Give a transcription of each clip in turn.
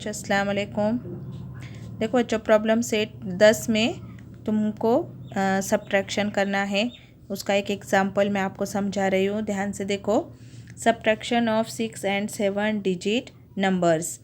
बच्चों अस्सलाम वालेकुम। देखो बच्चों, प्रॉब्लम सेट 10 में तुमको सब्ट्रैक्शन करना है। उसका एक एग्जांपल मैं आपको समझा रही हूँ, ध्यान से देखो। Subtraction of 6 and 7 digit numbers.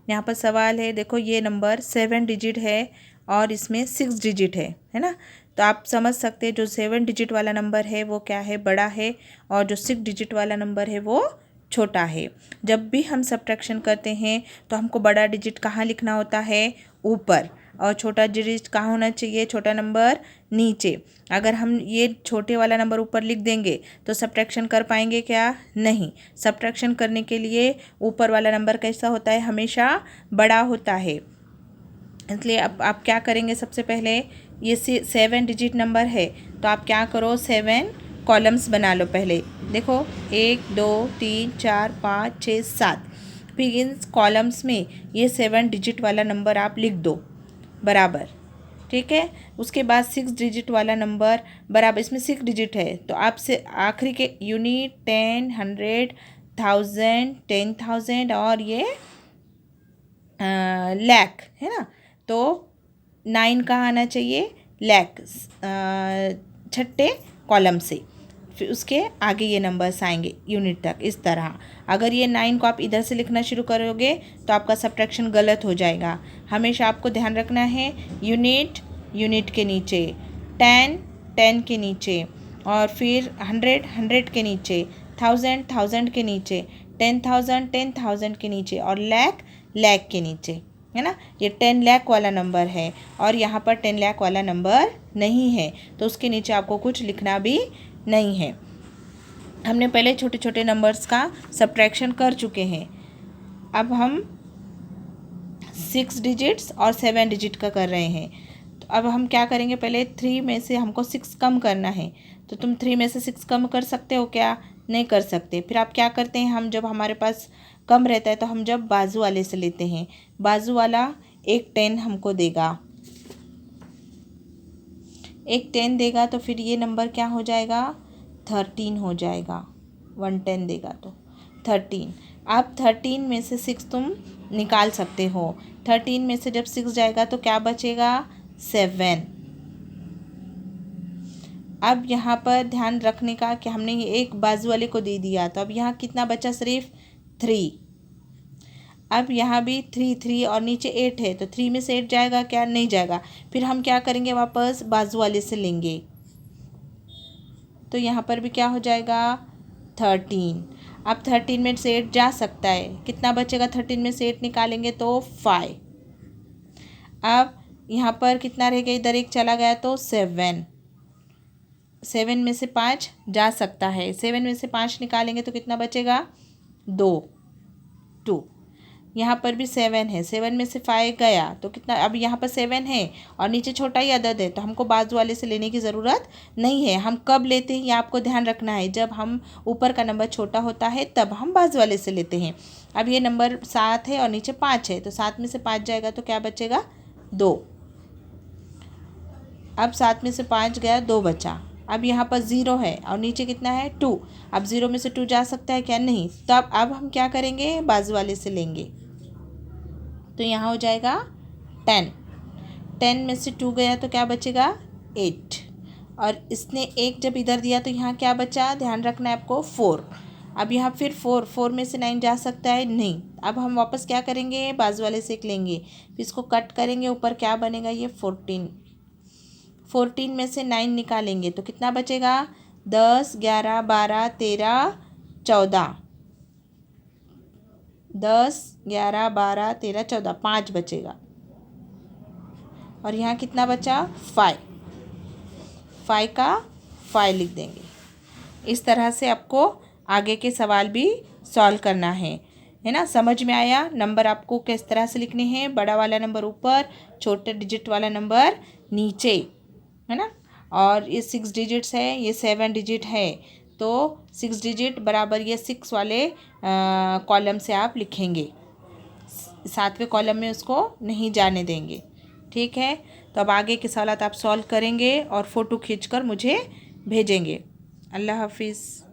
यहाँ पर सवाल है, देखो ये नंबर 7 डिजिट है और इसमें 6 डिजिट है ना। तो आप समझ सकते हैं जो 7 डिजिट वाला नंबर है वो क्या है, बड़ा है, और जो 6 डिजिट वाला नंबर है वो छोटा है। जब भी हम सब्ट्रैक्शन करते हैं तो हमको बड़ा डिजिट कहाँ लिखना होता है, ऊपर, और छोटा डिजिट कहाँ होना चाहिए, छोटा नंबर नीचे। अगर हम ये छोटे वाला नंबर ऊपर लिख देंगे तो सब्ट्रैक्शन कर पाएंगे क्या, नहीं। सब्ट्रैक्शन करने के लिए ऊपर वाला नंबर कैसा होता है, हमेशा बड़ा होता है। इसलिए अब आप क्या करेंगे, सबसे पहले ये 7 डिजिट नंबर है तो आप क्या करो, 7 कॉलम्स बना लो। पहले देखो 1 2 3 4 5 6 7, फिर इन कॉलम्स में ये 7 डिजिट वाला नंबर आप लिख दो बराबर, ठीक है। उसके बाद 6 डिजिट वाला नंबर बराबर, इसमें 6 डिजिट है तो आपसे आखिरी के यूनिट 10, 100, 1000, 10,000 और ये लाख है ना। तो 9 कहाँ आना चाहिए, लाख, छठे कॉलम से। फिर उसके आगे ये नंबर्स आएंगे यूनिट तक, इस तरह। अगर ये 9 को आप इधर से लिखना शुरू करोगे तो आपका सब्ट्रैक्शन गलत हो जाएगा। हमेशा आपको ध्यान रखना है, यूनिट यूनिट के नीचे, 10 10 के नीचे, और फिर 100 100 के नीचे, 1000 1000 के नीचे, 10,000 10,000 के नीचे, और लाख लाख के नीचे, है ना। ये 10 लाख वाला नंबर है और यहाँ पर 10 लाख वाला नंबर नहीं है तो उसके नीचे आपको कुछ लिखना भी नहीं है। हमने पहले छोटे छोटे नंबर्स का सब्ट्रैक्शन कर चुके हैं। अब हम 6 डिजिट्स और 7 डिजिट का कर रहे हैं। तो अब हम क्या करेंगे, पहले 3 में से हमको 6 कम करना है। तो तुम 3 में से 6 कम कर सकते हो क्या, नहीं कर सकते। फिर आप क्या करते हैं, हम जब हमारे पास कम रहता है तो हम जब बाजू वाले से लेते हैं, बाजू वाला एक 10 हमको देगा, एक 10 देगा तो फिर ये नंबर क्या हो जाएगा, 13 हो जाएगा। 110 देगा तो 13। अब 13 में से 6 तुम निकाल सकते हो। 13 में से जब 6 जाएगा तो क्या बचेगा, 7। अब यहाँ पर ध्यान रखने का कि हमने ये एक बाजू वाले को दे दिया, तो अब यहाँ कितना बचा, सिर्फ 3। अब यहाँ भी 3 3 और नीचे 8 है तो 3 में से 8 जाएगा क्या, नहीं जाएगा। फिर हम क्या करेंगे, वापस बाजू वाले से लेंगे तो यहाँ पर भी क्या हो जाएगा, 13। अब 13 में से 8 जा सकता है, कितना बचेगा, 13 में से 8 निकालेंगे तो 5। अब यहाँ पर कितना रह गया, इधर एक चला गया तो 7। 7 में से 5 जा सकता है, 7 में से 5 निकालेंगे तो कितना बचेगा, 2। यहाँ पर भी 7 है, 7 में से 5 गया तो कितना, अब यहाँ पर 7 है और नीचे छोटा ही अदद है तो हमको बाजू वाले से लेने की ज़रूरत नहीं है। हम कब लेते हैं ये आपको ध्यान रखना है, जब हम ऊपर का नंबर छोटा होता है तब हम बाजू वाले से लेते हैं। अब ये नंबर 7 है और नीचे 5 है तो 7 में से 5 जाएगा तो क्या बचेगा, 2। अब 7 में से 5 गया, 2 बचा। अब यहाँ पर 0 है और नीचे कितना है, 2। अब 0 में से 2 जा सकता है क्या, नहीं। तो अब हम क्या करेंगे, बाजू वाले से लेंगे तो यहाँ हो जाएगा 10। 10 में से 2 गया तो क्या बचेगा, 8। और इसने एक जब इधर दिया तो यहाँ क्या बचा, ध्यान रखना है आपको, 4। अब यहाँ फिर 4 में से 9 जा सकता है, नहीं। अब हम वापस क्या करेंगे, बाजू वाले से एक लेंगे, फिर इसको कट करेंगे, ऊपर क्या बनेगा, ये 14। 14 में से 9 निकालेंगे तो कितना बचेगा, 10 11 12 13 14। 10 11 12 13 14, 5 बचेगा। और यहाँ कितना बचा, 5। 5 का 5 लिख देंगे। इस तरह से आपको आगे के सवाल भी सॉल्व करना है ना। समझ में आया, नंबर आपको किस तरह से लिखने हैं, बड़ा वाला नंबर ऊपर, छोटे डिजिट वाला नंबर नीचे, है ना। और ये 6 डिजिट्स है, ये 7 डिजिट है तो 6 डिजिट बराबर ये 6 वाले कॉलम से आप लिखेंगे, 7वें कॉलम में उसको नहीं जाने देंगे, ठीक है। तो अब आगे के सवाल आप सॉल्व करेंगे और फ़ोटो खींचकर मुझे भेजेंगे। अल्लाह हाफिज़।